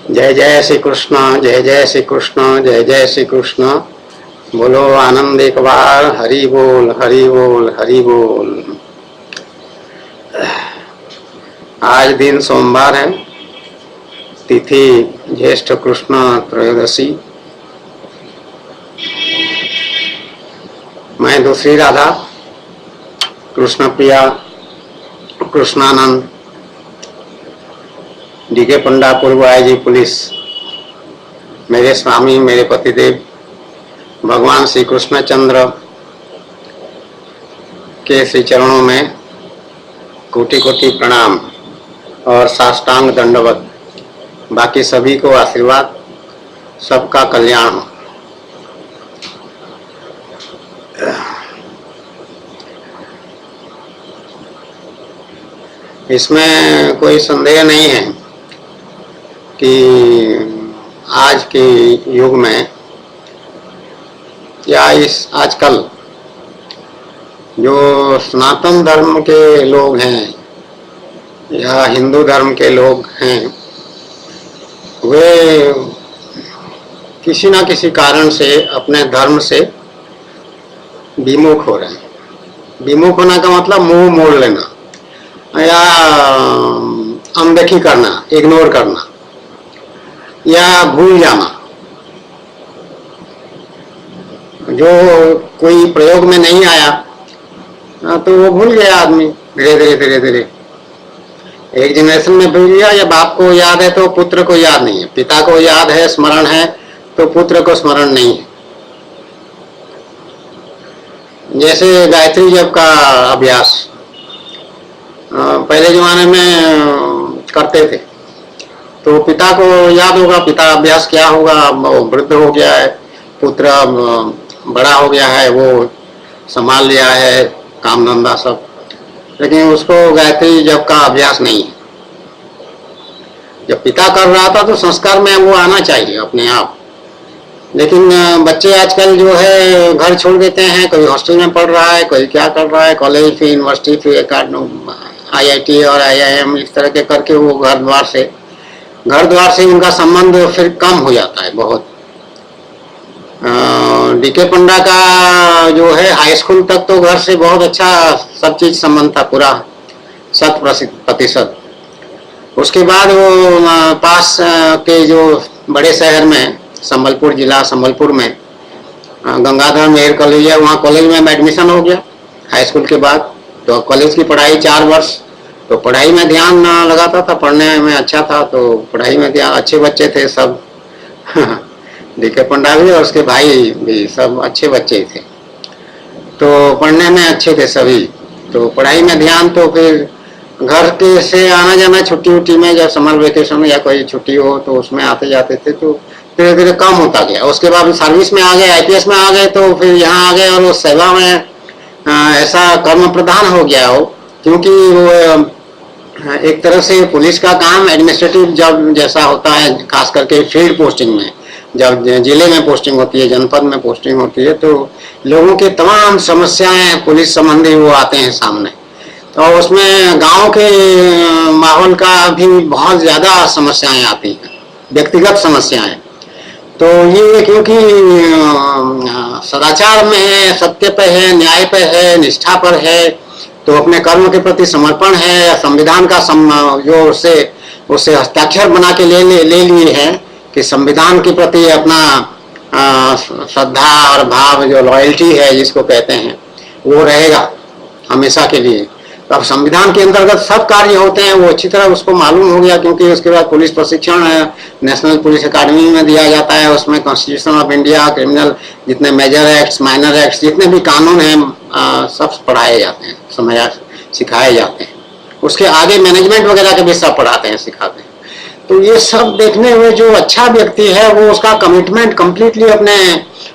जय जय श्री कृष्ण, जय जय श्री कृष्ण, जय जय श्री कृष्ण। बोलो आनंद एक बार, हरि बोल हरि बोल हरि बोल। आज दिन सोमवार है, तिथि ज्येष्ठ कृष्ण त्रयोदशी। मैं दूसरी राधा कृष्ण प्रिया कृष्णानंद डीके पंडा पूर्व आईजी पुलिस, मेरे स्वामी मेरे पतिदेव भगवान श्री कृष्णचंद्र के श्री चरणों में कोटि कोटि प्रणाम और साष्टांग दंडवत। बाकी सभी को आशीर्वाद, सबका कल्याण हो। इसमें कोई संदेह नहीं है कि आज के युग में या इस आजकल जो सनातन धर्म के लोग हैं या हिंदू धर्म के लोग हैं, वे किसी ना किसी कारण से अपने धर्म से विमुख हो रहे हैं। विमुख होना का मतलब मुंह मोड़ लेना या अनदेखी करना, इग्नोर करना या भूल जाना। जो कोई प्रयोग में नहीं आया तो वो भूल गया आदमी धीरे धीरे। एक जनरेशन में भूल गया, या बाप को याद है तो पुत्र को याद नहीं है, पिता को याद है स्मरण है तो पुत्र को स्मरण नहीं है। जैसे गायत्री जप का अभ्यास पहले जमाने में करते थे तो पिता को याद होगा, पिता अभ्यास क्या होगा, वो वृद्ध हो गया है, पुत्र बड़ा हो गया है, वो संभाल लिया है काम धंधा सब, लेकिन उसको गायत्री जप का अभ्यास नहीं है। जब पिता कर रहा था तो संस्कार में वो आना चाहिए अपने आप, लेकिन बच्चे आजकल जो है घर छोड़ देते हैं, कोई हॉस्टल में पढ़ रहा है, कोई क्या कर रहा है, कॉलेज फी, यूनिवर्सिटी फी, IIT और IIM इस तरह के करके वो घर द्वार से उनका संबंध फिर कम हो जाता है बहुत। डीके पंडा का जो है हाई स्कूल तक तो घर से बहुत अच्छा सब चीज संबंध था, पूरा 100%। उसके बाद वो पास के जो बड़े शहर में संबलपुर जिला संबलपुर में गंगाधर मेहर कॉलेज है, वहाँ कॉलेज में एडमिशन हो गया हाई स्कूल के बाद। तो कॉलेज की पढ़ाई 4 वर्ष, तो पढ़ाई में ध्यान लगाता था, पढ़ने में अच्छा था तो पढ़ाई में ध्यान, अच्छे बच्चे थे सब डीके पंडा भी और उसके भाई भी सब अच्छे बच्चे थे, तो पढ़ने में अच्छे थे सभी, तो पढ़ाई में ध्यान। तो फिर घर के से आना जाना छुट्टी उट्टी में, जब समर वेकेशन या कोई छुट्टी हो तो उसमें आते जाते थे, तो धीरे धीरे कम होता गया। उसके बाद सर्विस में आ गए, IPS में आ गए, तो फिर यहाँ आ गए और उस सेवा में ऐसा कर्म प्रधान हो गया हो, क्योंकि वो एक तरह से पुलिस का काम एडमिनिस्ट्रेटिव जॉब जैसा होता है, खास करके फील्ड पोस्टिंग में, जब जिले में पोस्टिंग होती है, जनपद में पोस्टिंग होती है, तो लोगों की तमाम समस्याएं पुलिस संबंधी वो आते हैं सामने। तो उसमें गांव के माहौल का भी बहुत ज्यादा समस्याएं आती हैं, व्यक्तिगत समस्याएं। तो ये क्योंकि सदाचार में है, सत्य पे है, न्याय पे है, निष्ठा पर है, तो अपने कर्म के प्रति समर्पण है, संविधान का जो उससे हस्ताक्षर बना के ले लिए है कि संविधान के प्रति अपना श्रद्धा और भाव, जो लॉयल्टी है जिसको कहते हैं, वो रहेगा हमेशा के लिए। तो अब संविधान के अंतर्गत सब कार्य होते हैं, वो अच्छी तरह उसको मालूम हो गया, क्योंकि उसके बाद पुलिस प्रशिक्षण नेशनल पुलिस अकादमी में दिया जाता है। उसमें कॉन्स्टिट्यूशन ऑफ इंडिया, क्रिमिनल, जितने मेजर एक्ट्स, माइनर एक्ट्स, जितने भी कानून हैं सब पढ़ाए जाते हैं, सिखाए जाते हैं। उसके आगे मैनेजमेंट वगैरह के भी सब पढ़ाते हैं, सिखाते हैं। तो ये सब देखने हुए जो अच्छा व्यक्ति है वो उसका कमिटमेंट कंप्लीटली अपने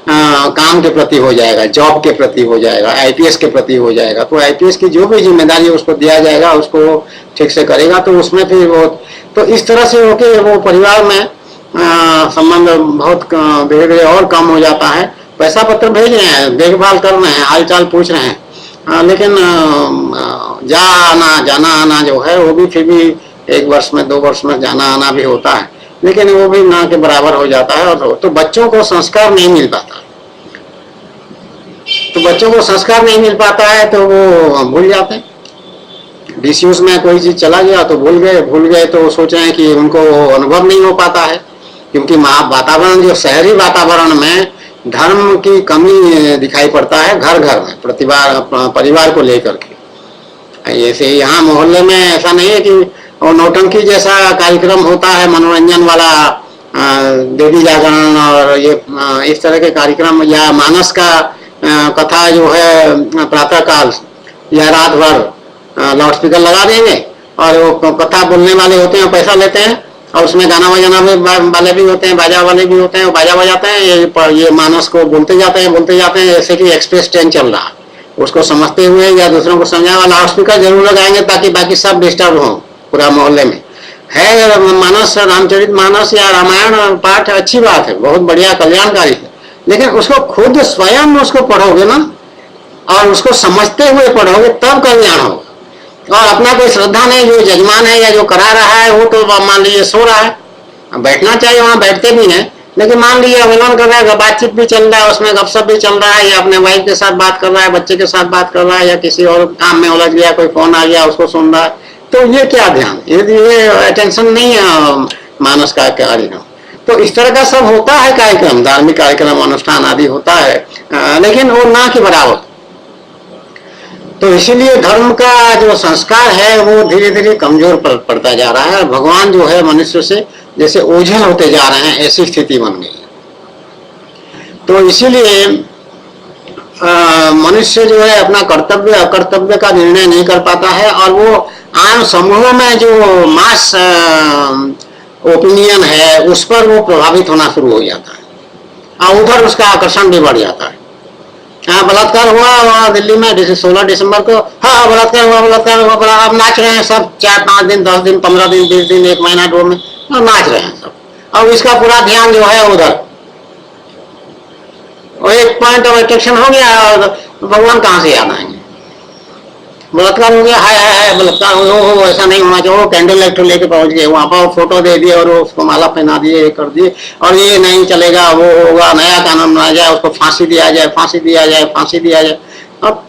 काम के प्रति हो जाएगा, जॉब के प्रति हो जाएगा, IPS के प्रति हो जाएगा। तो IPS की जो भी जिम्मेदारी उसको दिया जाएगा उसको ठीक से करेगा, तो उसमें फिर वो, तो इस तरह से होके वो परिवार में संबंध बहुत धीरे धीरे और कम हो जाता है। पैसा पत्र भेज रहे हैं, देखभाल कर रहे हैं, हाल चाल पूछ रहे हैं, लेकिन जाना आना जो है वो भी फिर भी 1 वर्ष में 2 वर्ष में जाना आना भी होता है, लेकिन वो भी ना के बराबर हो जाता है। और तो बच्चों को संस्कार नहीं मिल पाता, तो बच्चों को संस्कार नहीं मिल पाता है तो वो भूल जाते हैं। डिसयूज में कोई चीज चला गया तो भूल गए तो सोच रहे हैं कि उनको अनुभव नहीं हो पाता है, क्योंकि वातावरण जो शहरी वातावरण में धर्म की कमी दिखाई पड़ता है घर घर में, परिवार को लेकर के। ऐसे यहाँ मोहल्ले में ऐसा नहीं है कि नौटंकी जैसा कार्यक्रम होता है, मनोरंजन वाला, देवी जागरण और ये इस तरह के कार्यक्रम, या मानस का कथा जो है प्रातः काल या रात भर लाउडस्पीकर लगा देंगे और वो कथा बोलने वाले होते हैं, पैसा लेते हैं, और उसमें गाना बजाना वाले भी होते हैं, बाजा वाले भी होते हैं, बाजा बजाते हैं, ये मानस को बोलते जाते हैं जैसे कि एक्सप्रेस ट्रेन चल रहा है, उसको समझते हुए या दूसरों को समझाने वाला लाउडस्पीकर जरूर लगाएंगे ताकि बाकी सब डिस्टर्ब हो पूरा मोहल्ले में। है मानस, रामचरित मानस या रामायण पाठ अच्छी बात है, बहुत बढ़िया कल्याणकारी है, लेकिन उसको खुद स्वयं उसको पढ़ोगे ना और उसको समझते हुए पढ़ोगे तब कल्याण होगा। और अपना कोई श्रद्धा नहीं, जो यजमान है या जो करा रहा है वो तो मान लीजिए सो रहा है, बैठना चाहिए, वहां बैठते भी हैं, लेकिन मान लीजिए अवलोकन कर रहा है, बातचीत भी चल रहा है, उसमें गपशप भी चल रहा है, या अपने वाइफ के साथ बात कर रहा है, बच्चे के साथ बात कर रहा है, या किसी और काम में उलझ गया, कोई फोन आ गया उसको सुन रहा है, तो ये क्या ध्यान, ये अटेंशन नहीं है मानस का कार्यक्रम। तो इस तरह का सब होता है कार्यक्रम, धार्मिक कार्यक्रम अनुष्ठान आदि होता है, लेकिन वो ना के बराबर। तो इसीलिए धर्म का जो संस्कार है वो धीरे धीरे कमजोर पड़ता जा रहा है। भगवान जो है मनुष्य से जैसे ओझल होते जा रहे हैं, ऐसी स्थिति बन गई है। तो इसीलिए मनुष्य जो है अपना कर्तव्य अकर्तव्य का निर्णय नहीं कर पाता है, और वो आम समूहों में जो मास ओपिनियन है उस पर वो प्रभावित होना शुरू हो जाता है, और उधर उसका आकर्षण भी बढ़ जाता है। हाँ, बलात्कार हुआ वहाँ दिल्ली में 16 दिसंबर को, हाँ बलात्कार हुआ, बड़ा अब नाच रहे हैं सब, 4-5 दिन 10 दिन 15 दिन 20 दिन 1 महीना 2 महीने नाच रहे हैं सब, और इसका पूरा ध्यान जो है उधर, और एक पॉइंट ऑफ अट्रैक्शन हो गया, और भगवान कहाँ से याद आएंगे। बलात्कार हो गया, हाय बलात्कार हो, ऐसा नहीं होना चाहिए, वो कैंडल लाइट लेके पहुंच गए वहां पर, फोटो दे दिए और उसको माला पहना दिए, ये कर दिए, और ये नहीं चलेगा, वो होगा, नया कानून बनाया जाए, उसको फांसी दिया जाए, फांसी दिया जाए, फांसी दिया जाए। अब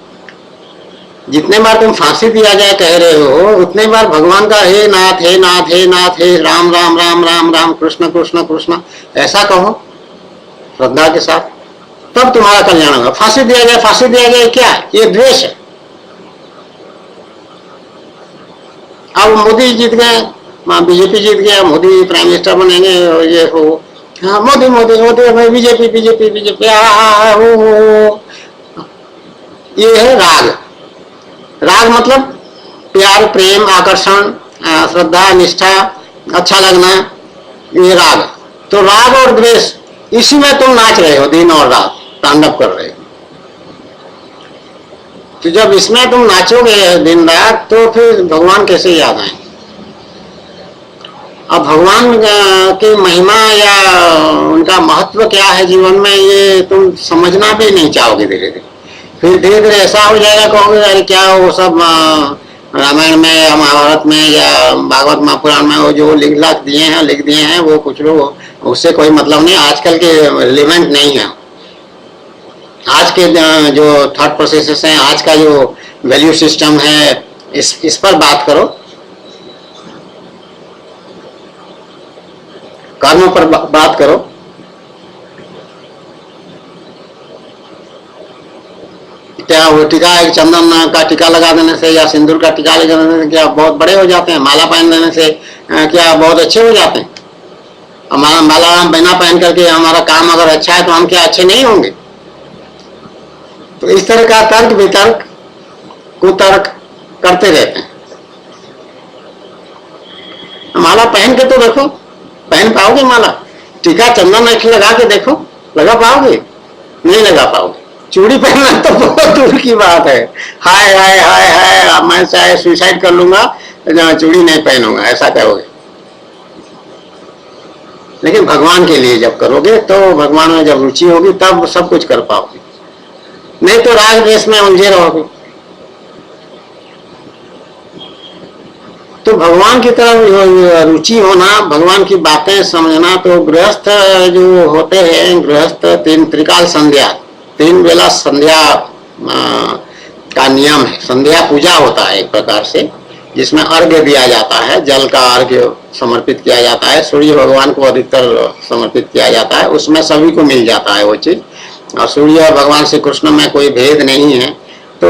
जितने बार तुम फांसी दिया जाए कह रहे हो, उतने बार भगवान का हे नाथ हे नाथ हे नाथ हे राम राम राम राम राम कृष्ण कृष्ण कृष्ण ऐसा कहो श्रद्धा के साथ, तब तुम्हारा कल्याण होगा। फांसी दिया जाए क्या, ये द्वेष है। अब मोदी जीत गए, बीजेपी जीत गया, मोदी प्राइम मिनिस्टर बनेंगे, ये हो, हाँ Modi Modi Modi BJP BJP BJP हो। ये है राग। राग मतलब प्यार, प्रेम, आकर्षण, श्रद्धा, निष्ठा, अच्छा लगना, ये राग। तो राग और द्वेष, इसी में तुम नाच रहे हो, दिन और रात तांडव कर रहे हो। तो जब इसमें तुम नाचोगे दिन रात, तो फिर भगवान कैसे याद आएंगे। अब भगवान की महिमा या उनका महत्व क्या है जीवन में, ये तुम समझना भी नहीं चाहोगे। धीरे धीरे फिर धीरे धीरे ऐसा हो जाएगा, कहोगे अरे क्या वो सब रामायण में या महाभारत में या भागवत महापुराण में वो जो लिख दिए हैं वो कुछ लोग, उससे कोई मतलब नहीं, आजकल के रिलेवेंट नहीं है। आज के जो थॉट प्रोसेसेस हैं, आज का जो वैल्यू सिस्टम है, इस पर बात करो, कर्मों पर बात करो। क्या वो टीका, एक चंदन का टीका लगा देने से या सिंदूर का टीका लगा देने से क्या बहुत बड़े हो जाते हैं? माला पहन देने से क्या बहुत अच्छे हो जाते हैं? हमारा माला बिना पहन करके हमारा काम अगर अच्छा है तो हम क्या अच्छे नहीं होंगे? तो इस तरह का तर्क वितर्क कुतर्क करते रहते हैं। माला पहन के तो देखो, पहन पाओगे माला? टीका चंदन लगा के देखो, लगा पाओगे? नहीं लगा पाओगे। चूड़ी पहनना तो बहुत दूर की बात है। हाय हाय हाय हाय, मैं चाहे सुसाइड कर लूंगा, चूड़ी नहीं पहनूंगा, ऐसा करोगे। लेकिन भगवान के लिए जब करोगे, तो भगवान में जब रुचि होगी तब सब कुछ कर पाओगे, नहीं तो राग द्वेष में उलझे रहोगे। तो भगवान की तरफ रुचि होना, भगवान की बातें समझना, तो गृहस्थ जो होते हैं, गृहस्थ तीन त्रिकाल संध्या, 3 बेला संध्या का नियम है। संध्या पूजा होता है एक प्रकार से, जिसमें अर्घ्य दिया जाता है, जल का अर्घ्य समर्पित किया जाता है, सूर्य भगवान को अधिकतर समर्पित किया जाता है, उसमें सभी को मिल जाता है वो चीज। और सूर्य और भगवान श्री कृष्ण में कोई भेद नहीं है, तो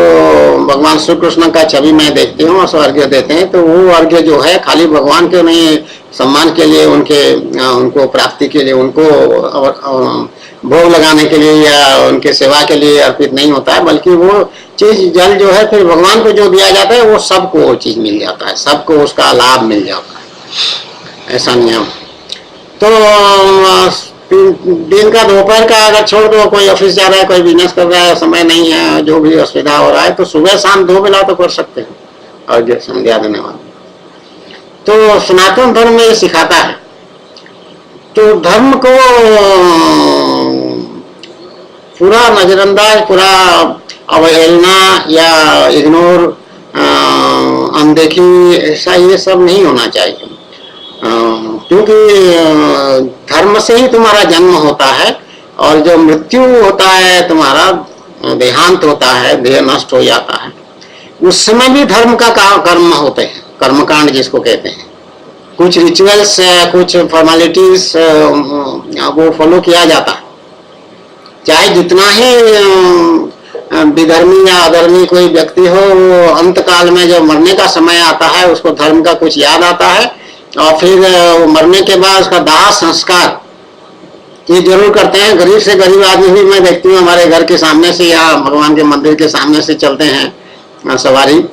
भगवान श्री कृष्ण का छवि मैं देखती हूँ और अर्घ्य देते हैं, तो वो अर्घ्य जो है खाली भगवान के नहीं, सम्मान के लिए, उनको प्राप्ति के लिए, उनको भोग लगाने के लिए या उनके सेवा के लिए अर्पित नहीं होता है, बल्कि वो चीज जल जो है फिर भगवान को जो दिया जाता है वो सबको वो चीज मिल जाता है, सबको उसका लाभ मिल जाता है, ऐसा नियम। तो दिन का दोपहर का अगर छोड़ दो, कोई ऑफिस जा रहा है, कोई बिजनेस कर रहा है, समय नहीं है, जो भी असुविधा हो रहा है, तो सुबह शाम 2 बेला तो कर सकते हैं और संध्या देने वाले। तो सनातन धर्म में ये सिखाता है। तो धर्म को पूरा नजरअंदाज, पूरा अवहेलना या इग्नोर, अनदेखी, ऐसा ये सब नहीं होना चाहिए, क्योंकि धर्म से ही तुम्हारा जन्म होता है, और जो मृत्यु होता है, तुम्हारा देहांत होता है, देह नष्ट हो जाता है, उस समय भी धर्म का कर्म होते हैं, कर्मकांड जिसको कहते हैं। कुछ रिचुअल्स, कुछ फॉर्मेलिटीज वो फॉलो किया जाता है, चाहे जितना ही विधर्मी या अधर्मी कोई व्यक्ति हो, वो अंत काल में जब मरने का समय आता है, उसको धर्म का कुछ याद आता है, और फिर मरने के बाद उसका दाह संस्कार ये जरूर करते हैं। गरीब से गरीब आदमी भी मैं देखती हूँ, हमारे घर के सामने से या भगवान के मंदिर के सामने से चलते हैं सवारी,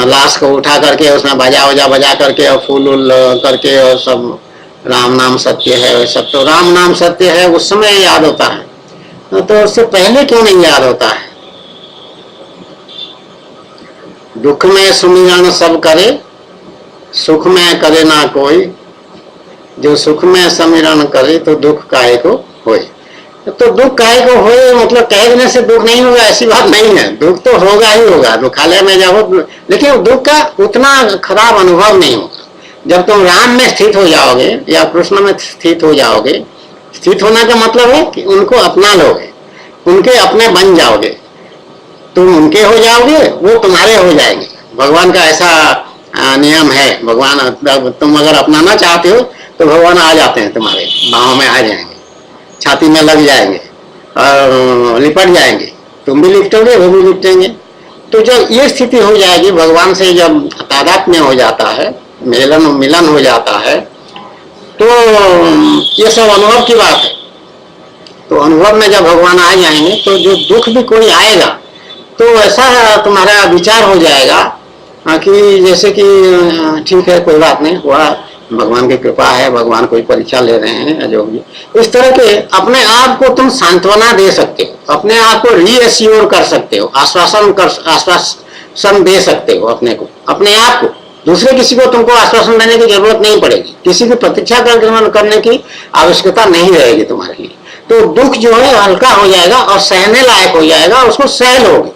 लाश को उठा करके उसमें बाजा वजा बजा करके और फूल उल करके, और सब राम नाम सत्य है, सब तो राम नाम सत्य है उस समय याद होता है, तो उससे पहले क्यों नहीं याद होता है? दुख में सुमिरन सब करे, सुख में करे ना कोई, जो सुख में समिरण करे तो दुख काहे को होए। तो दुख काहे को होए मतलब कह देने से दुख नहीं होगा, ऐसी बात नहीं है, दुख तो होगा ही होगा, दुखालय में जाओ, लेकिन दुख का उतना खराब अनुभव नहीं होगा। जब तुम राम में स्थित हो जाओगे या कृष्ण में स्थित हो जाओगे, स्थित होने का मतलब है कि उनको अपना लोगे, उनके अपने बन जाओगे, तुम उनके हो जाओगे, वो तुम्हारे हो जाएंगे। भगवान का ऐसा नियम है। भगवान, तुम अगर अपनाना चाहते हो तो भगवान आ जाते हैं, तुम्हारे बाहों में आ जाएंगे, छाती में लग जाएंगे और लिपट जाएंगे, तुम भी लिपटोगे, वो भी लिपटेंगे। तो जब ये स्थिति हो जाएगी, भगवान से जब तादात्म्य हो जाता है, मिलन हो जाता है, तो ये सब अनुभव की बात है। तो अनुभव में जब भगवान आ जाएंगे, तो जो दुख भी कोई आएगा तो ऐसा तुम्हारा विचार हो जाएगा कि जैसे कि ठीक है, कोई बात नहीं हुआ, भगवान की कृपा है, भगवान कोई परीक्षा ले रहे हैं, जो भी इस तरह के अपने आप को तुम सांत्वना दे सकते हो, अपने आप को रीएश्योर कर सकते हो, आश्वासन दे सकते हो अपने को, अपने आप को। दूसरे किसी को तुमको आश्वासन देने की जरूरत नहीं पड़ेगी, किसी की प्रतीक्षा करने की आवश्यकता नहीं रहेगी तुम्हारे लिए। तो दुख जो है हल्का हो जाएगा और सहने लायक हो जाएगा, उसको सह लोगे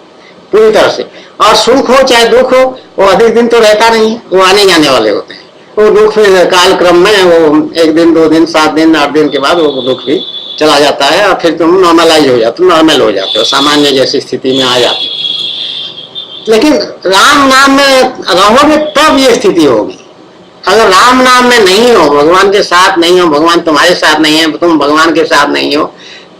पूरी तरह से। और सुख हो चाहे दुख हो, वो अधिक दिन तो रहता नहीं है, वो आने जाने वाले होते हैं। वो दुख फिर काल क्रम में वो 1 दिन 2 दिन 7 दिन 8 दिन के बाद वो दुख भी चला जाता है, और फिर तुम नॉर्मलाइज हो जाते हो, नॉर्मल हो जाते हो, सामान्य जैसी स्थिति में आ जाते हो। लेकिन राम नाम में रहोगे तब ये स्थिति होगी। अगर राम नाम में नहीं हो, भगवान के साथ नहीं हो, भगवान तुम्हारे साथ नहीं है, तुम भगवान के साथ नहीं हो,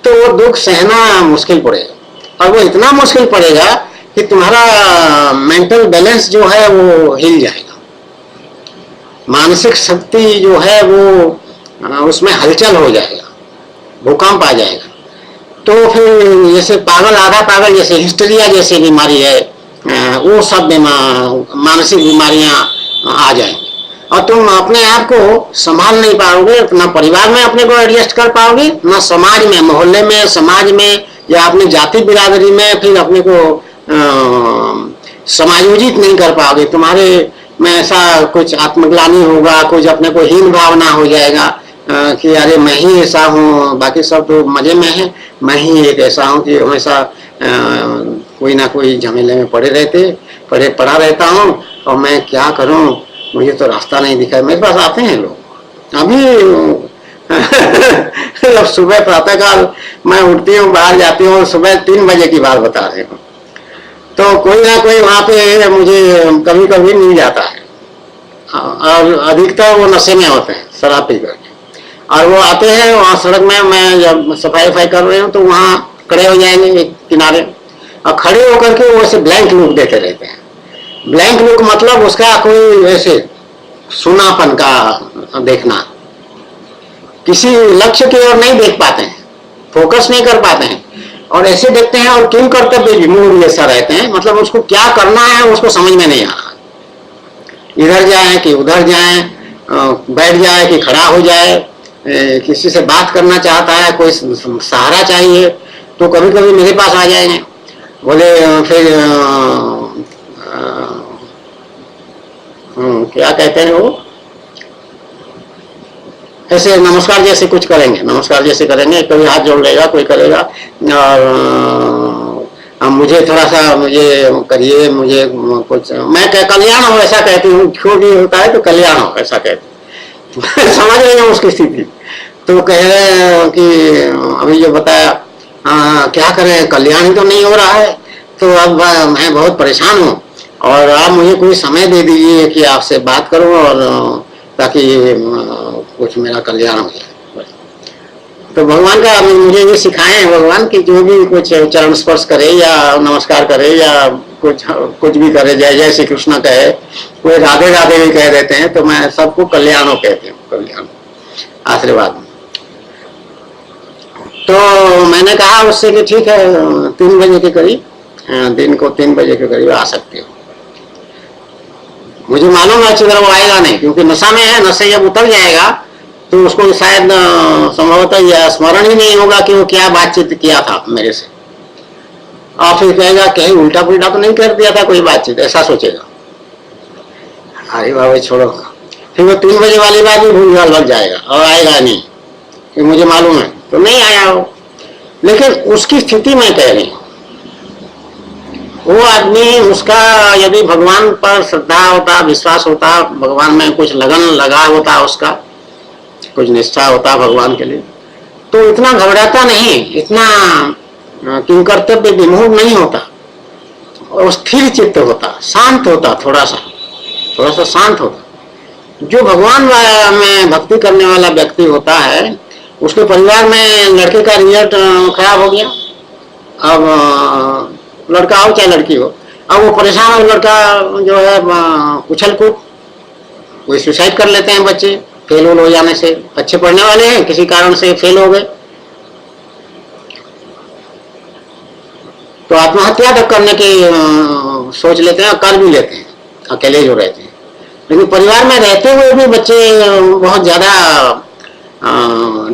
तो वो दुख सहना मुश्किल पड़ेगा। और वो इतना मुश्किल पड़ेगा कि तुम्हारा मेंटल बैलेंस जो है वो हिल जाएगा, मानसिक शक्ति जो है वो उसमें हलचल हो जाएगा, भूकंप आ जाएगा। तो फिर जैसे पागल आधा पागल, जैसे हिस्टीरिया जैसी बीमारी है, वो सब मानसिक बीमारियां आ जाएंगी, और तुम अपने आप को संभाल नहीं पाओगे, ना परिवार में अपने को एडजस्ट कर पाओगे, ना समाज में, मोहल्ले में, समाज में, या अपनी जाति बिरादरी में फिर अपने को समायोजित नहीं कर पाओगे। तुम्हारे में ऐसा कुछ आत्मग्लानि होगा, कुछ अपने को हीन भावना हो जाएगा कि अरे मैं ही ऐसा हूँ, बाकी सब तो मजे में है, मैं ही एक ऐसा हूँ कि हमेशा कोई ना कोई झमेले में पड़ा रहता हूँ, और मैं क्या करूँ, मुझे तो रास्ता नहीं दिखा। मेरे पास आते हैं लोग अभी अब सुबह प्रातःकाल मैं उठती हूँ, बाहर जाती हूँ, सुबह 3 बजे की बात बता रही हूँ, तो कोई ना कोई वहां पे मुझे कभी कभी मिल जाता है, और अधिकतर वो नशे में होते हैं, शराब पी करके, और वो आते हैं वहां सड़क में, मैं जब सफाई कर रही हूँ तो वहां खड़े हो जाएंगे एक किनारे, और खड़े होकर के वो ऐसे ब्लैंक लुक देते रहते हैं। ब्लैंक लुक मतलब उसका कोई ऐसे सुनापन का देखना, किसी लक्ष्य की ओर नहीं देख पाते हैं, फोकस नहीं कर पाते हैं, और ऐसे देखते हैं और किन कर्तव्य विमूढ़ जैसा रहते हैं, मतलब उसको क्या करना है उसको समझ में नहीं आ रहा, इधर जाए कि उधर जाए, बैठ जाए कि खड़ा हो जाए, किसी से बात करना चाहता है, कोई सहारा चाहिए, तो कभी कभी मेरे पास आ जाएंगे, बोले फिर क्या कहते हैं वो, ऐसे नमस्कार जैसे कुछ करेंगे, नमस्कार जैसे करेंगे, कभी हाथ जोड़ लेगा, कोई करेगा, और मुझे थोड़ा सा ये करिए, मुझे कुछ, मैं कल्याण हो ऐसा कहती हूँ, क्यों भी होता है तो कल्याण हो ऐसा कहती हूँ समझ रहे हैं उसकी स्थिति। तो कह रहे हैं कि अभी जो बताया, क्या करें, कल्याण ही तो नहीं हो रहा है, तो अब मैं बहुत परेशान हूँ, और आप मुझे कोई समय दे दीजिए कि आपसे बात करूँ, और ताकि कुछ मेरा कल्याण हो जाए। तो भगवान का मुझे ये सिखाए हैं भगवान कि जो भी कुछ चरण स्पर्श करे या नमस्कार करे या कुछ भी करे, जय जय श्री कृष्ण कहे, कोई राधे राधे भी कह देते हैं, तो मैं सबको कल्याणों कहती हूँ, कल्याण आशीर्वाद। तो मैंने कहा उससे कि ठीक है 3 बजे के करीब, दिन को 3 बजे के करीब आ सकते हो। मुझे मालूम है अच्छी तरह वो आएगा नहीं, क्योंकि नशा में है, नशे जब उतर जाएगा तो उसको शायद संभवतः यह स्मरण ही नहीं होगा कि वो क्या बातचीत किया था मेरे से, और फिर कहेगा कहीं उल्टा पुल्टा तो नहीं कर दिया था कोई बातचीत, ऐसा सोचेगा। अरे बाबा छोड़ो, फिर वो 3 बजे वाली बात भी भूल भाल लग जाएगा और आएगा नहीं, कि मुझे मालूम है, तो नहीं आया हो। लेकिन उसकी स्थिति मैं कह रही हूँ, वो आदमी, उसका यदि भगवान पर श्रद्धा होता, विश्वास होता, भगवान में कुछ लगन लगा होता, उसका कुछ निष्ठा होता भगवान के लिए, तो इतना घबराता नहीं, इतना किं कर्तव्य विमूढ़ नहीं होता, और स्थिर चित्त होता, शांत होता, थोड़ा सा शांत होता। जो भगवान में भक्ति करने वाला व्यक्ति होता है, उसके परिवार में लड़के का रिजल्ट खराब हो गया, अब लड़का हो चाहे लड़की हो, अब वो परेशान हो, लड़का जो है उछल कूद, कोई सुसाइड कर लेते हैं बच्चे फेल हो जाने से, अच्छे पढ़ने वाले हैं किसी कारण से फेल हो गए, तो आत्महत्या तक करने की सोच लेते हैं, कर भी लेते हैं अकेले जो रहते हैं। लेकिन परिवार में रहते हुए भी बच्चे बहुत ज्यादा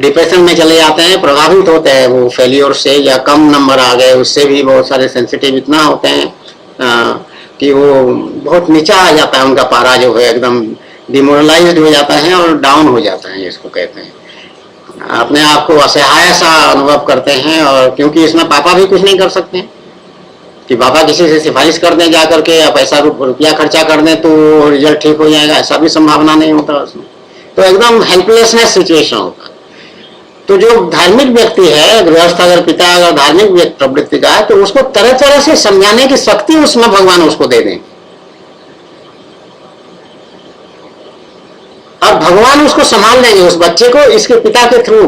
डिप्रेशन में चले जाते हैं, प्रभावित होते हैं वो फेलियर से, या कम नंबर आ गए उससे भी बहुत सारे सेंसिटिव इतना होते हैं कि वो बहुत नीचा आ जाता है, उनका पारा जो है एकदम डिमोरलाइज्ड हो जाता है और डाउन हो जाता है, इसको कहते हैं, अपने आप को असहाय सा अनुभव करते हैं। और क्योंकि इसमें पापा भी कुछ नहीं कर सकते कि पापा किसी से सिफारिश कर दें जा करके, या पैसा रुपया खर्चा कर दें तो रिजल्ट ठीक हो जाएगा, ऐसा भी संभावना नहीं होता उसमें, तो एकदम हेल्पलेसनेस सिचुएशन होता है। तो जो धार्मिक व्यक्ति है, गृहस्थ अगर पिता अगर धार्मिक प्रवृत्ति का है, तो उसको तरह तरह से समझाने की शक्ति उसमें भगवान उसको दे देंगे, और भगवान उसको संभाल लेंगे उस बच्चे को, इसके पिता के थ्रू।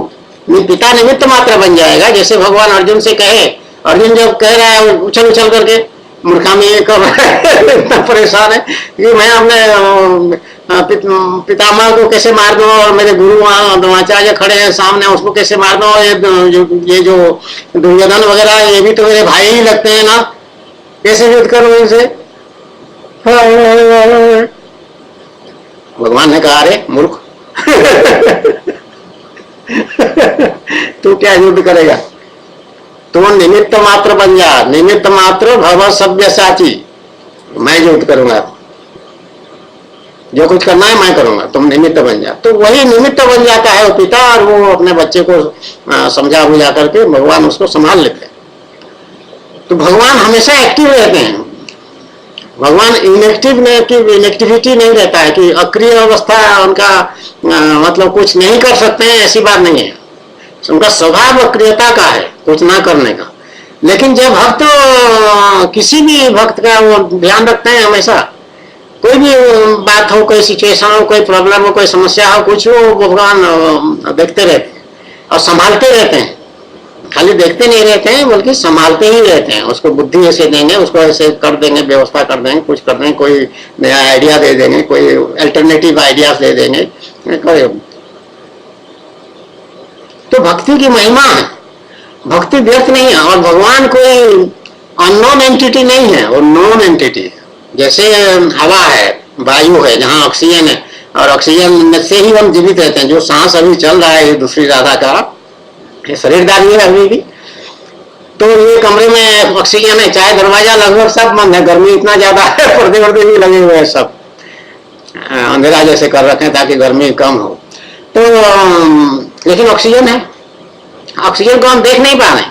पिता निमित्त मात्र बन जाएगा, जैसे भगवान अर्जुन से कहे, अर्जुन जब कह रहा है उछल उछल करके मूर्खामी कर रहा है इतना परेशान है कि मैं अपने पितामह को कैसे मार दूं, और मेरे गुरु आचार्य खड़े हैं सामने, उसको कैसे मार दूं, ये जो दुर्योधन वगैरह ये भी तो मेरे भाई ही लगते हैं ना, कैसे युद्ध करूं इनसे। भगवान ने कहा अरे मूर्ख तू क्या युद्ध करेगा, तू निमित्त मात्र बन जा, निमित्त मात्र भव सभ्य साची, मैं युद्ध करूंगा, जो कुछ करना है मैं करूंगा, तुम निमित्त बन जा। तो वही निमित्त बन जाता है वो पिता, और वो अपने बच्चे को समझा बुझा करके भगवान उसको संभाल लेते हैं। तो भगवान हमेशा एक्टिव रहते हैं, भगवान इनेक्टिविटी नहीं रहता है कि अक्रिय अवस्था उनका मतलब कुछ नहीं कर सकते हैं, ऐसी बात नहीं है। उनका स्वभाव अक्रियता का है, कुछ ना करने का। लेकिन जब भक्त किसी भी भक्त का वो ध्यान रखते हैं हमेशा, कोई भी बात हो, कोई सिचुएशन हो, कोई प्रॉब्लम हो, कोई समस्या हो, कुछ हो, भगवान देखते रहते हैं और संभालते रहते हैं। खाली देखते नहीं रहते हैं बल्कि संभालते ही रहते हैं। उसको बुद्धि ऐसे देंगे, उसको ऐसे कर देंगे, व्यवस्था कर देंगे, कुछ कर देंगे, कोई नया आइडिया दे देंगे, कोई अल्टरनेटिव आइडियाज दे देंगे। तो भक्ति की महिमा है, भक्ति व्यर्थ नहीं है। और भगवान कोई अननोन एंटिटी नहीं है, वो नोन एंटिटी है। जैसे हवा है, वायु है, जहाँ ऑक्सीजन है, और ऑक्सीजन से ही हम जीवित रहते हैं। जो सांस अभी चल रहा है ये दूसरी राधा का, ये शरीरदारी है अभी भी। तो ये कमरे में ऑक्सीजन है, चाहे दरवाजा लगभग सब बंद है, गर्मी इतना ज्यादा है, पर्दे वर्दे भी लगे हुए हैं, सब अंधेरा जैसे कर रखे हैं ताकि गर्मी कम हो। तो लेकिन ऑक्सीजन है, ऑक्सीजन को हम देख नहीं पा रहे।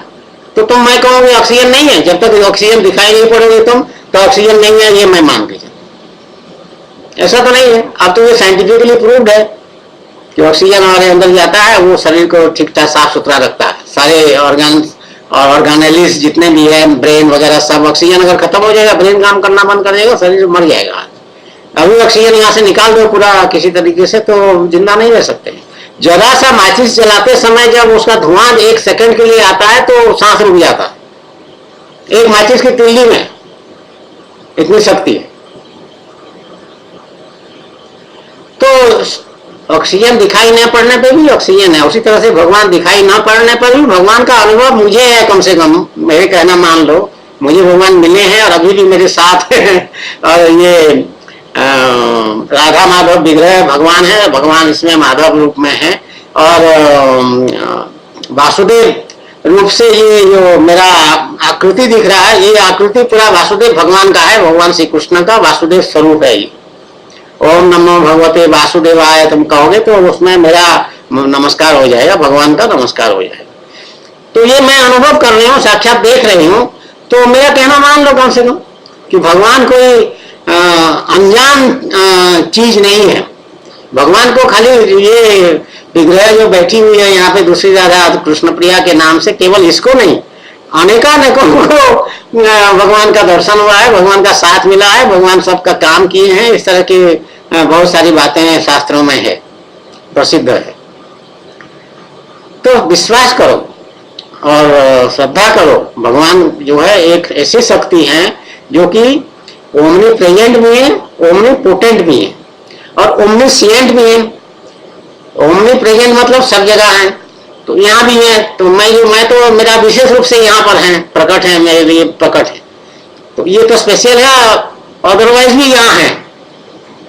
तो तुम मैं कहूँगी ऑक्सीजन नहीं है, जब तक ऑक्सीजन दिखाई नहीं पड़ोगे तुम, तो ऑक्सीजन नहीं है ये मैं मान के चलूं। ऐसा तो नहीं है। अब तो ये साइंटिफिकली प्रूव्ड है कि ऑक्सीजन हमारे अंदर जाता है, वो शरीर को ठीक ठाक साफ सुथरा रखता है। सारे ऑर्गन और ऑर्गेनेलिस जितने भी है, ब्रेन वगैरह सब, ऑक्सीजन अगर खत्म हो जाएगा, ब्रेन काम करना बंद कर देगा, शरीर मर जाएगा। अभी ऑक्सीजन यहाँ से निकाल दो पूरा किसी तरीके से, तो जिंदा नहीं रह सकते। जरा सा माचिस जलाते समय जब उसका धुआं 1 सेकंड के लिए आता है तो सांस रुक जाता है। एक माचिस की तीली में इतनी शक्ति है। तो ऑक्सीजन दिखाई न पड़ने पे भी ऑक्सीजन है, उसी तरह से भगवान दिखाई न पड़ने पर भी भगवान का अनुभव मुझे है। कम से कम मेरे कहना मान लो, मुझे भगवान मिले हैं और अभी भी मेरे साथ हैं। और ये राधा माधव विग्रह भगवान है, भगवान इसमें माधव रूप में है। और वासुदेव रूप से ये जो मेरा आकृति दिख रहा है, ये आकृति पूरा वासुदेव भगवान का है, भगवान श्री कृष्ण का वासुदेव स्वरूप है ये। ओम नमो भगवते वासुदेवाय तुम कहोगे तो उसमें मेरा नमस्कार हो जाएगा, भगवान का नमस्कार हो जाएगा। तो ये मैं अनुभव कर रही हूँ, साक्षात देख रही हूँ। तो मेरा कहना मान लो कम से कम कि भगवान कोई अनजान चीज नहीं है। भगवान को खाली ये विग्रह जो बैठी हुई है यहाँ पे दूसरी राधा कृष्ण प्रिया के नाम से, केवल इसको नहीं, अनेकों को भगवान का दर्शन हुआ है, भगवान का साथ मिला है, भगवान सबका काम किए हैं। इस तरह की बहुत सारी बातें शास्त्रों में है, प्रसिद्ध है। तो विश्वास करो और श्रद्धा करो। भगवान जो है एक ऐसी शक्ति है जो कि ओमनी प्रेजेंट भी है, ओमनी पोटेंट भी है और ओमनीसिएंट भी है। ओमनी प्रेजेंट मतलब सब जगह है, तो यहाँ भी है। तो मैं तो मेरा विशेष रूप से यहाँ पर है, प्रकट है, मेरे लिए प्रकट है। तो ये तो स्पेशल है, अदरवाइज भी यहाँ है।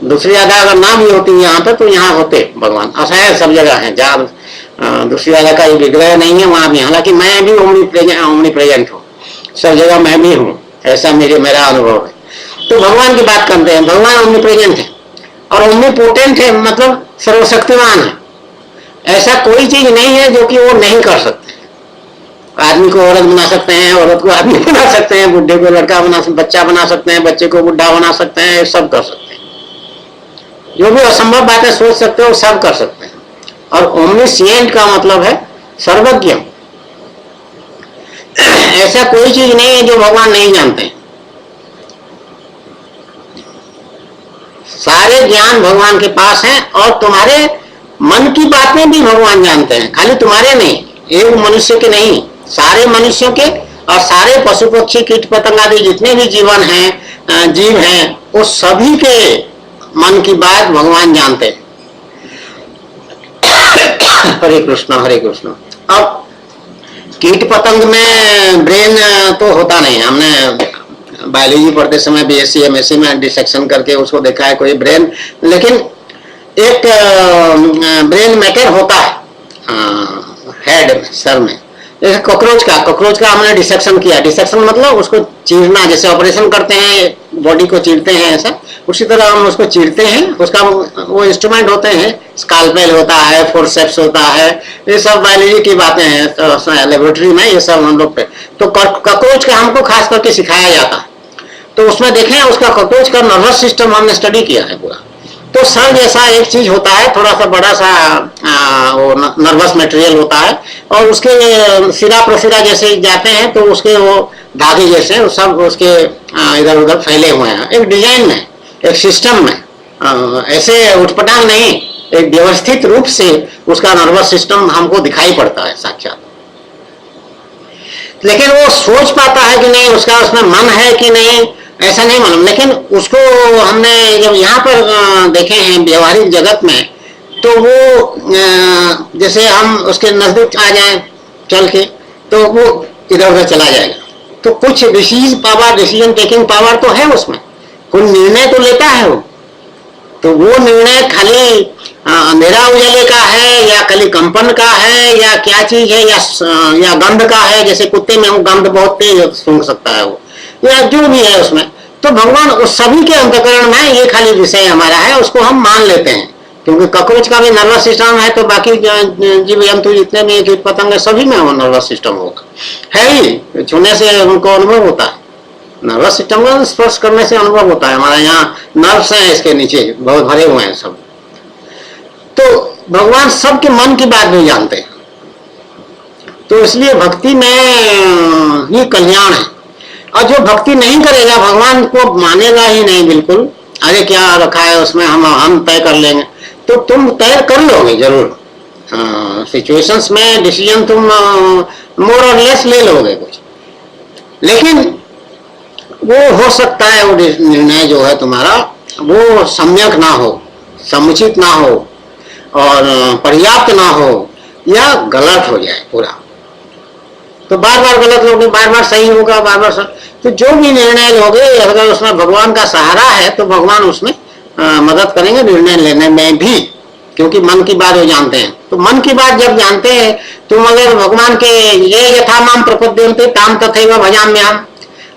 दूसरी राधा अगर ना भी होती यहाँ पर तो यहाँ होते भगवान। असहाय सब जगह है, जहाँ दूसरी राधा का ये विग्रह नहीं है वहां भी। हालांकि मैं भी ओमनी प्रेजेंट हूँ, सब जगह मैं भी हूँ, ऐसा मेरा अनुभव है। तो भगवान की बात करते हैं, भगवान ओमनी प्रेजेंट है और ओमनी पोटेंट है, मतलब सर्वशक्तिमान है। ऐसा कोई चीज नहीं है जो कि वो नहीं कर सकते। आदमी को औरत बना सकते हैं, औरत को आदमी बना सकते हैं, बुढ़े को लड़का बना, बच्चा बना सकते हैं, बच्चे को बुढ़ा बना सकते हैं, सब कर सकते हैं। जो भी असंभव बातें सोच सकते हो सब कर सकते हैं। और ओमनीसिएंट का मतलब है सर्वज्ञ। ऐसा कोई चीज नहीं है जो भगवान नहीं जानते हैं। सारे ज्ञान भगवान के पास है और तुम्हारे मन की बातें भी भगवान जानते हैं। खाली तुम्हारे नहीं, एक मनुष्य के नहीं, सारे मनुष्यों के और सारे पशु पक्षी कीट पतंग आदि जितने भी जीवन हैं, जीव हैं, वो सभी के मन की बात भगवान जानते हैं। हरे कृष्ण हरे कृष्ण। अब कीट पतंग में ब्रेन तो होता नहीं। हमने बायोलॉजी पढ़ते समय बीएससी एमएससी में डिसेक्शन करके उसको देखा है कोई ब्रेन, लेकिन एक ब्रेन मैटर होता है हेड सर में। जैसे कॉकरोच का हमने डिसेक्शन किया। डिसेक्शन मतलब उसको चीरना, जैसे ऑपरेशन करते हैं बॉडी को चीरते हैं, ऐसा उसी तरह हम उसको चीरते हैं। उसका वो इंस्ट्रूमेंट होते हैं, स्कालपेल होता है, फोर्सेप्स होता है, ये सब बायोलॉजी की बातें हैं। तो लेबोरेटरी में ये सब हम लोग पे तो कॉकरोच का हमको खास करके सिखाया जाता है। तो उसमें देखें उसका कॉकरोच का नर्वस सिस्टम हमने स्टडी किया है पूरा। तो सर जैसा एक चीज होता है, थोड़ा सा बड़ा सा वो नर्वस मटेरियल होता है, और उसके सिरा प्रसिरा जैसे जाते हैं तो उसके वो धागे जैसे वो सब उसके इधर उधर फैले हुए हैं, एक डिजाइन में, एक सिस्टम में, ऐसे उठपटांग नहीं, एक व्यवस्थित रूप से उसका नर्वस सिस्टम हमको दिखाई पड़ता है साक्षात। लेकिन वो सोच पाता है कि नहीं, उसका उसमें मन है कि नहीं, ऐसा नहीं मालूम। लेकिन उसको हमने जब यहाँ पर देखे हैं व्यवहारिक जगत में, तो वो जैसे हम उसके नजदीक आ जाए चल के, तो वो इधर उधर चला जाएगा। तो कुछ डिसीजन टेकिंग पावर तो है उसमें, कोई निर्णय तो लेता है वो। तो वो निर्णय खाली अंधेरा उजाले का है, या खाली कंपन का है, या क्या चीज है, या गंध का है, जैसे कुत्ते में वो गंध बहुत तेज सूंघ सकता है वो, या जो भी है उसमें। तो भगवान उस सभी के अंतकरण में ये खाली विषय हमारा है, उसको हम मान लेते हैं, क्योंकि कॉकरोच का भी नर्वस सिस्टम है, तो बाकी जीव जंतु जितने भी कीट पतंग सभी में वो नर्वस सिस्टम होगा, है ही, छूने से उनको अनुभव होता है। नर्वस सिस्टम का स्पर्श करने से अनुभव होता है। हमारे यहाँ नर्व्स हैं इसके नीचे बहुत भरे हुए हैं सब। तो भगवान सबके मन की बात भी जानते हैं, तो इसलिए भक्ति में ही कल्याण है। और जो भक्ति नहीं करेगा, भगवान को मानेगा ही नहीं बिल्कुल, अरे क्या रखा है उसमें, हम तय कर लेंगे, तो तुम तय कर लोगे जरूर। सिचुएशंस में डिसीजन तुम मोर और लेस ले लोगे कुछ, लेकिन वो हो सकता है वो निर्णय जो है तुम्हारा वो सम्यक ना हो, समुचित ना हो, और पर्याप्त ना हो, या गलत हो जाए पूरा। तो बार बार गलत लोगे, बार बार सही होगा, बार बार सही। तो जो भी निर्णय लोगे, अगर उसमें भगवान का सहारा है तो भगवान उसमें मदद करेंगे निर्णय लेने में भी, क्योंकि मन की बात वो जानते हैं। तो मन की बात जब जानते हैं, तुम अगर भगवान के ये यथा माम प्रपद्यन्ते ताम तथैव भजाम्यहम्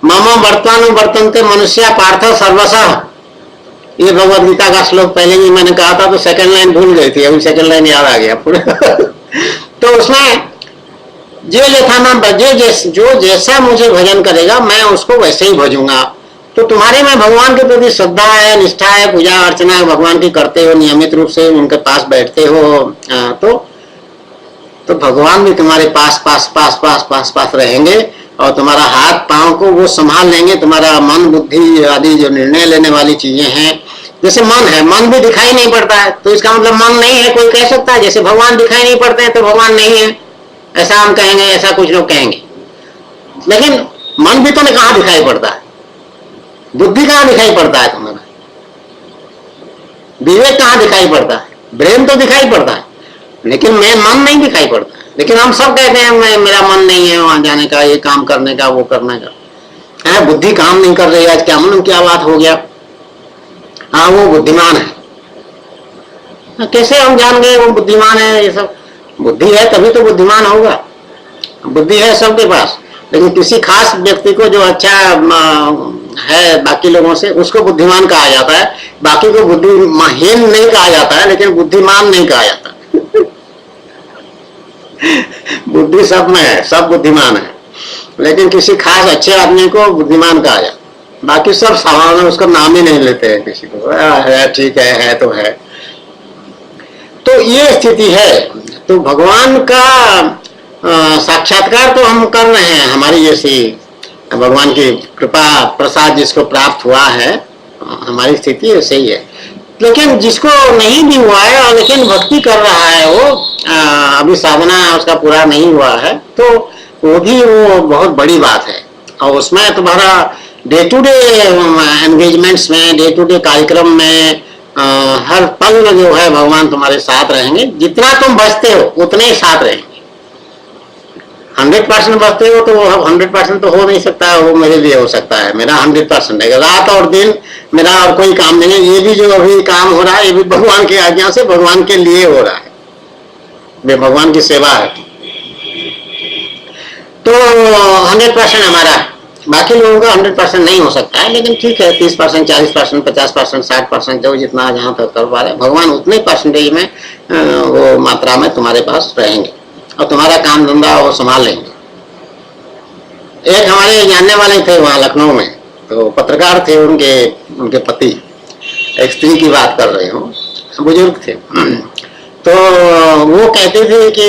मम वर्तमानुवर्तन्ते मनुष्य पार्थ सर्वशः, ये भगवद गीता का श्लोक पहले भी मैंने कहा था, तो सेकंड लाइन भूल गई थी, अभी सेकंड लाइन याद आ गया पूरा। तो उसमें जो यथा नाम जो जैसा मुझे भजन करेगा मैं उसको वैसे ही भजूंगा। तो तुम्हारे में भगवान के प्रति श्रद्धा है, निष्ठा है, पूजा अर्चना भगवान की करते हो, नियमित रूप से उनके पास बैठते हो, तो भगवान भी तुम्हारे पास पास पास पास पास पास रहेंगे, और तुम्हारा हाथ पांव को वो संभाल लेंगे। तुम्हारा मन बुद्धि आदि जो निर्णय लेने वाली चीजें हैं, जैसे मन है, मन भी दिखाई नहीं पड़ता है, तो इसका मतलब मन नहीं है कोई कह सकता है। जैसे भगवान दिखाई नहीं पड़ते हैं तो भगवान नहीं है, ऐसा हम कहेंगे, ऐसा कुछ लोग कहेंगे। लेकिन मन भी तो कहाँ दिखाई पड़ता है, बुद्धि कहाँ दिखाई पड़ता है, तुम्हारा विवेक कहाँ दिखाई पड़ता है, ब्रेन तो दिखाई पड़ता है, लेकिन मैं मन नहीं दिखाई पड़ता है। लेकिन हम सब कहते हैं मेरा मन नहीं है वहां जाने का, ये काम करने का, वो करने का है, बुद्धि काम नहीं कर रही है, आज क्या मालूम क्या बात हो गया। हाँ वो बुद्धिमान है, कैसे हम जान गए वो बुद्धिमान है। ये सब बुद्धि है तभी तो बुद्धिमान होगा, बुद्धि है सबके पास, लेकिन किसी खास व्यक्ति को जो अच्छा है बाकी लोगों से, उसको बुद्धिमान कहा जाता है। बाकी को बुद्धिहीन नहीं कहा जाता है, लेकिन बुद्धिमान नहीं कहा जाता। बुद्धि सब में है, सब बुद्धिमान है, लेकिन किसी खास अच्छे आदमी को बुद्धिमान कहा जाता, बाकी सब सामान्य उसका नाम ही नहीं लेते हैं किसी को, है ठीक है तो है। तो ये स्थिति है। तो भगवान का साक्षात्कार तो हम कर रहे हैं, हमारी जैसी भगवान की कृपा प्रसाद जिसको प्राप्त हुआ है, हमारी स्थिति ऐसे ही है। लेकिन जिसको नहीं भी हुआ है और लेकिन भक्ति कर रहा है, वो अभी साधना उसका पूरा नहीं हुआ है, तो वो भी वो बहुत बड़ी बात है। और उसमें तुम्हारा डे टू डे एंगेजमेंट्स में, डे टू डे कार्यक्रम में हर पल जो है भगवान तुम्हारे साथ रहेंगे। जितना तुम बचते हो उतने ही साथ रहेंगे। 100% बचते हो तो 100% तो हो नहीं सकता है, वो मेरे लिए हो सकता है, मेरा 100% है। रात और दिन मेरा और कोई काम नहीं है, ये भी जो अभी काम हो रहा है ये भी भगवान की आज्ञा से, भगवान के लिए हो रहा है, ये भगवान की सेवा है। तो 100% हमारा है, बाकी लोगों का 100% नहीं हो सकता है, लेकिन ठीक है 30%, 40%, 50%, 60% जो जितना जहां तक कर पा रहे भगवान उतने परसेंटेज में वो मात्रा में तुम्हारे पास रहेंगे और तुम्हारा काम धंधा वो संभाल लेंगे। एक हमारे जानने वाले थे वहां लखनऊ में, तो पत्रकार थे, उनके उनके पति, एक स्त्री की बात कर रहे हूँ, बुजुर्ग थे। तो वो कहते थे कि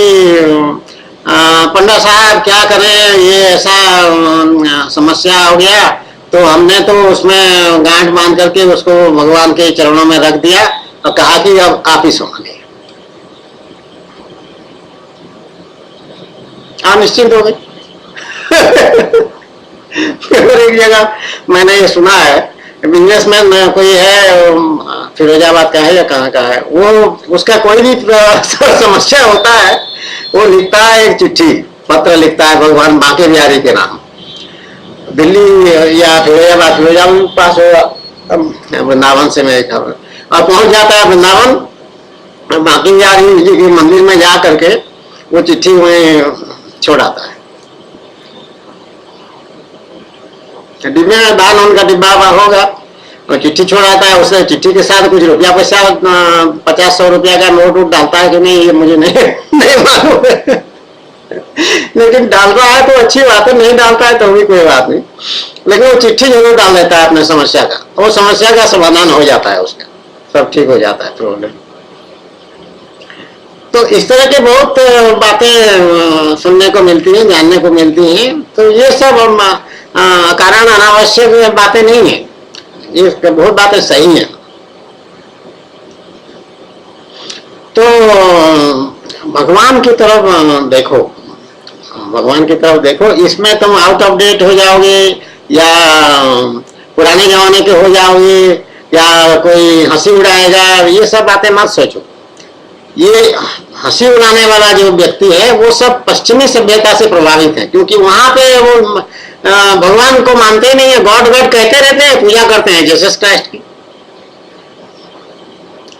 पंडा साहब क्या करें, ये ऐसा समस्या हो गया, तो हमने तो उसमें गांठ बांध करके उसको भगवान के चरणों में रख दिया और कहा कि अब आप ही संभालिए। आप निश्चिंत हो गए। एक जगह मैंने ये सुना है, बिजनेसमैन कोई है, फिरोजाबाद का है या कहाँ का है, वो उसका कोई भी समस्या होता है, वो लिखता है एक चिट्ठी पत्र लिखता है भगवान बांके बिहारी के नाम, दिल्ली या फिरोजाबाद, फिरोजाबाद पास हो वृंदावन से मैं खबर, और पहुंच जाता है वृंदावन, बांके बिहारी जी के मंदिर में जा करके वो चिट्ठी वहीं छोड़ आता है। डिब्बे में दान उनका डिब्बा होगा, और चिट्ठी छोड़ आता है, उसने चिट्ठी के साथ कुछ रुपया पैसा 50-100 रुपया का नोट वोट डालता है कि नहीं, ये मुझे नहीं मालूम है। लेकिन डाल रहा है तो अच्छी बात है, नहीं डालता है तो भी कोई बात नहीं, लेकिन वो चिट्ठी जरूर डाल देता है अपने समस्या का, वो समस्या का समाधान हो जाता है, उसका सब ठीक हो जाता है प्रॉब्लम। तो इस तरह के बहुत बातें सुनने को मिलती हैं, जानने को मिलती हैं। तो ये सब कारण अनावश्यक बातें नहीं है, ये बहुत बातें सही हैं। तो भगवान की तरफ देखो, भगवान की तरफ देखो, इसमें तुम आउट ऑफ डेट हो जाओगे या पुराने जमाने के हो जाओगे या कोई हंसी उड़ाएगा, ये सब बातें मत सोचो। ये हंसी उड़ाने वाला जो व्यक्ति है वो सब पश्चिमी सभ्यता से प्रभावित है, क्योंकि वहां पे वो भगवान को मानते ही नहीं है, गॉड गॉड कहते रहते हैं, पूजा करते हैं जीसस क्राइस्ट की।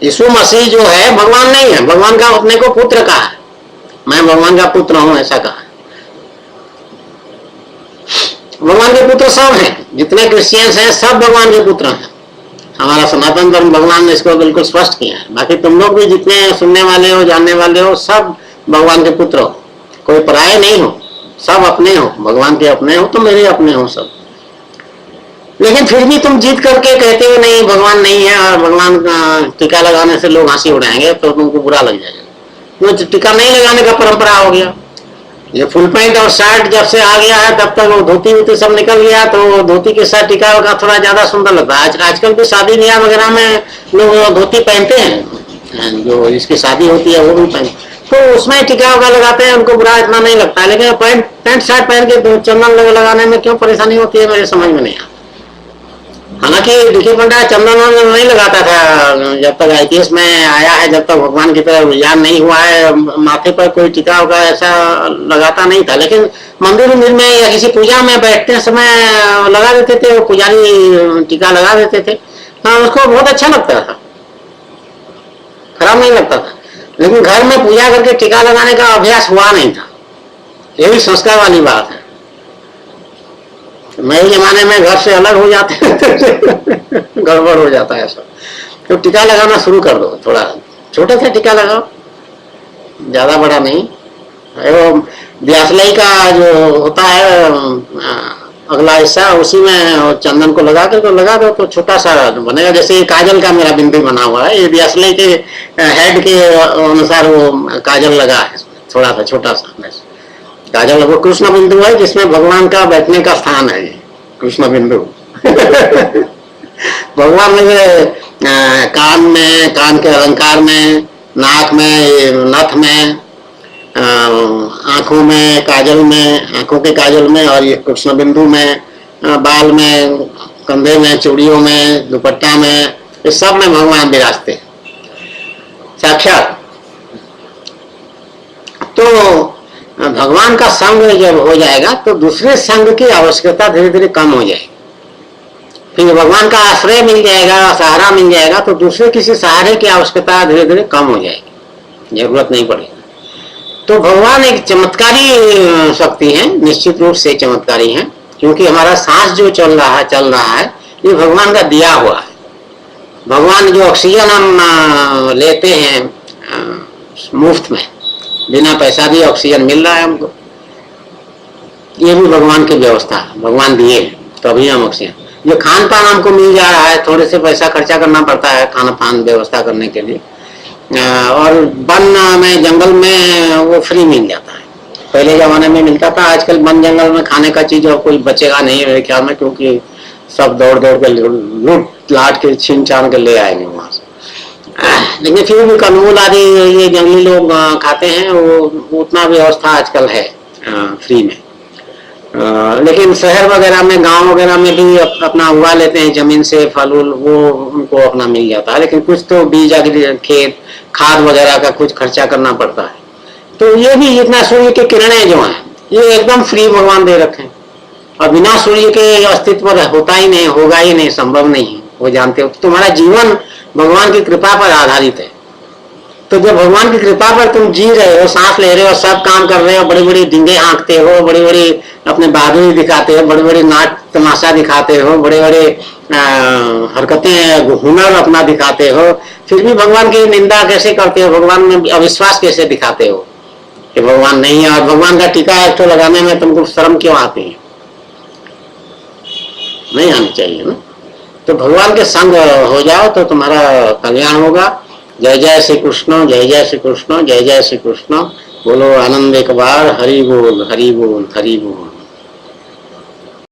यीशु मसीह जो है भगवान नहीं है, भगवान का अपने को पुत्र कहा है, मैं भगवान का पुत्र हूं ऐसा कहा। भगवान के पुत्र सब हैं, जितने क्रिश्चियंस हैं सब भगवान के पुत्र हैं। हमारा सनातन धर्म भगवान ने इसको बिल्कुल स्पष्ट किया है। बाकी तुम लोग भी जितने सुनने वाले हो, जानने वाले हो, सब भगवान के पुत्र हो, कोई पराये नहीं हो, सब अपने हो, भगवान के अपने हो, तो मेरे अपने हो सब। लेकिन फिर भी तुम जीत करके कहते हो नहीं भगवान नहीं है, और भगवान का टीका लगाने से लोग हंसी उड़ाएंगे तो तुमको बुरा लग जाएगा। तो टीका नहीं लगाने का परंपरा हो गया। ये फुल पैंट और शर्ट जब से आ गया है तब तक वो धोती वोती सब निकल गया, तो धोती के साथ टीका का थोड़ा ज्यादा सुंदर लगता है। आजकल भी शादी ब्याह वगैरह में लोग धोती पहनते हैं, जो इसकी शादी होती है वो भी पहनते, तो उसमें टीका वगैरह लगाते हैं, उनको बुरा इतना नहीं लगता है। लेकिन पैंट शर्ट पहन के चंदन लगाने में क्यों परेशानी होती है, मेरे समझ में नहीं आता। हालांकि डिकी पंडा चंदन नहीं लगाता था जब तक IPS में आया है, जब तक भगवान की तरफ याद नहीं हुआ है, माथे पर कोई टीका होगा ऐसा लगाता नहीं था। लेकिन मंदिर में या किसी पूजा में बैठते समय लगा देते थे, वो पुजारी टीका लगा देते थे, उसको बहुत अच्छा लगता था, खराब नहीं लगता था। लेकिन घर में पूजा करके टीका लगाने का अभ्यास हुआ नहीं था, ये भी संस्कार वाली बात है। नए जमाने में घर से अलग हो जाते हैं गड़बड़ हो जाता है सब। तो टीका लगाना शुरू कर दो, थोड़ा छोटे से टीका लगाओ, ज्यादा बड़ा नहीं। एवं व्यासलाई का जो होता है अगला हिस्सा, उसी में चंदन को लगा कर लगा दो तो छोटा सा बनेगा। जैसे काजल का मेरा बिंदु बना हुआ है, ये व्यासलाई के हेड के अनुसार वो काजल लगा है, थोड़ा सा छोटा सा काजल। वो कृष्ण बिंदु है जिसमें भगवान का बैठने का स्थान है, कृष्ण बिंदु। भगवान में कान में, कान के अलंकार में, नाक में, नथ में, आंखों में काजल में, आंखों के काजल में, और ये कृष्ण बिंदु में, बाल में, कंधे में, चूड़ियों में, दुपट्टा में, इस सब में भगवान विराजते साक्षात। तो भगवान का संग जब हो जाएगा तो दूसरे संग की आवश्यकता धीरे धीरे कम हो जाएगी। फिर भगवान का आश्रय मिल जाएगा, सहारा मिल जाएगा, तो दूसरे किसी सहारे की आवश्यकता धीरे धीरे कम हो जाएगी, जरूरत नहीं पड़ेगी। तो भगवान एक चमत्कारी शक्ति है, निश्चित रूप से चमत्कारी है, क्योंकि हमारा सांस जो चल रहा है ये भगवान का दिया हुआ है। भगवान जो ऑक्सीजन हम लेते हैं मुफ्त में, बिना पैसा दिए ऑक्सीजन मिल रहा है हमको, ये भी भगवान की व्यवस्था है, भगवान दिए तभी हम ऑक्सीजन। जो खान पान हमको मिल जा रहा है, थोड़े से पैसा खर्चा करना पड़ता है खाना पान व्यवस्था करने के लिए, और वन में जंगल में वो फ्री मिल जाता है। पहले जमाने में मिलता था, आजकल वन जंगल में खाने का चीज और कोई बचेगा नहीं मेरे ख्याल में, क्योंकि सब दौड़ दौड़ के लूट लाट के छीन छान के ले आएंगे वहां से। लेकिन फिर भी कंदमूल आदि ये जंगली लोग खाते हैं, वो उतना व्यवस्था आजकल है फ्री में। लेकिन शहर वगैरह में, गांव वगैरह में भी अपना उगा लेते हैं जमीन से फल उल, वो उनको अपना मिल जाता है। लेकिन कुछ तो बीज खेत खाद वगैरह का कुछ खर्चा करना पड़ता है। तो ये भी इतना सूर्य की किरणें जो हैं ये एकदम फ्री भगवान दे रखे हैं, और बिना सूर्य के अस्तित्व होता ही नहीं, होगा ही नहीं, संभव नहीं है। वो जानते हो तुम्हारा जीवन भगवान की कृपा पर आधारित है। तो जब भगवान की कृपा पर तुम जी रहे हो, सांस ले रहे हो, सब काम कर रहे हो, बड़ी बड़ी डिंगे हाँकते हो, बड़ी बड़ी अपने बहादुरी दिखाते हो, बड़े बड़े नाच तमाशा दिखाते हो, बड़े बड़े हरकतें हुनर अपना दिखाते हो, फिर भी भगवान की निंदा कैसे करते हो, भगवान में अविश्वास कैसे दिखाते हो कि भगवान नहीं है। और भगवान का टीका एक तो लगाने में तुमको शर्म क्यों आती है? नहीं आनी चाहिए ना। तो भगवान के संग हो जाओ तो तुम्हारा कल्याण होगा। जय जय श्री कृष्ण, जय जय श्री कृष्ण, जय जय श्री कृष्ण। बोलो आनंद एक बार, हरि बोल हरि बोल हरि बोल।